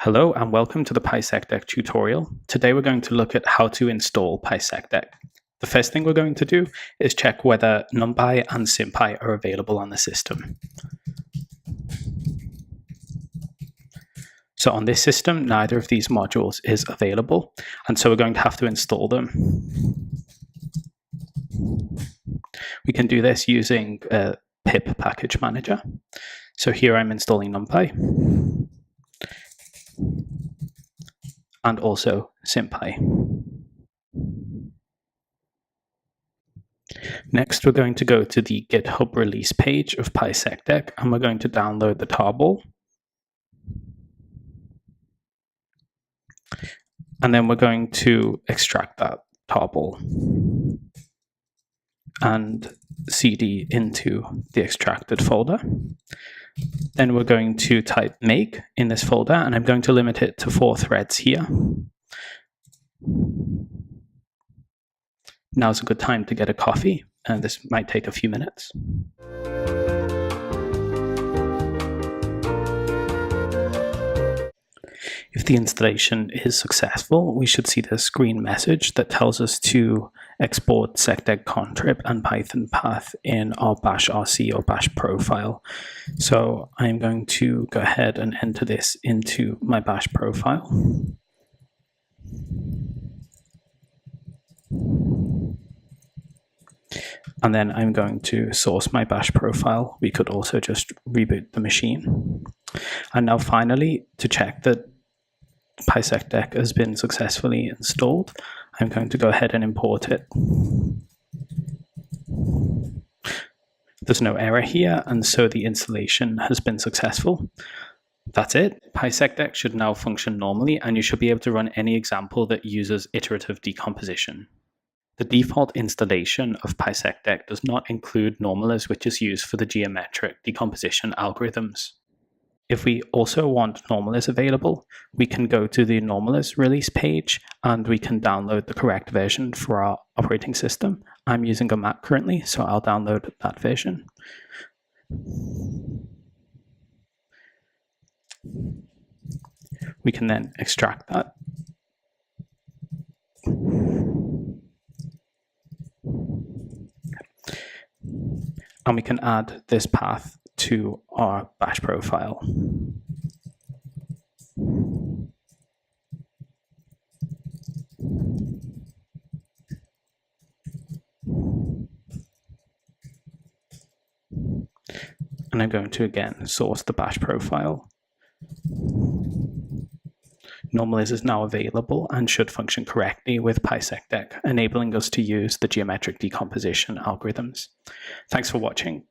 Hello and welcome to the pySecDec tutorial. Today we're going to look at how to install pySecDec. The first thing we're going to do is check whether NumPy and SymPy are available on the system. So on this system, neither of these modules is available, and so we're going to have to install them. We can do this using pip package manager. So here I'm installing NumPy and also SymPy. Next, we're going to go to the GitHub release page of pySecDec, and we're going to download the tarball. And then we're going to extract that tarball and cd into the extracted folder. Then we're going to type make in this folder, and I'm going to limit it to 4 threads here. Now's a good time to get a coffee, and this might take a few minutes. If the installation is successful, we should see this green message that tells us to export secdec contrib and Python path in our bash RC or bash profile. So I'm going to go ahead and enter this into my bash profile. And then I'm going to source my bash profile. We could also just reboot the machine. And now finally, to check that pySecDec has been successfully installed, I'm going to go ahead and import it. There's no error here, and so the installation has been successful. That's it. pySecDec should now function normally, and you should be able to run any example that uses iterative decomposition. The default installation of pySecDec does not include normalize, which is used for the geometric decomposition algorithms. If we also want normalize available, we can go to the normalize release page and we can download the correct version for our operating system. I'm using a Mac currently, so I'll download that version. We can then extract that. And we can add this path to our bash profile. And I'm going to again source the bash profile. Normalize is now available and should function correctly with pySecDec, enabling us to use the geometric decomposition algorithms. Thanks for watching.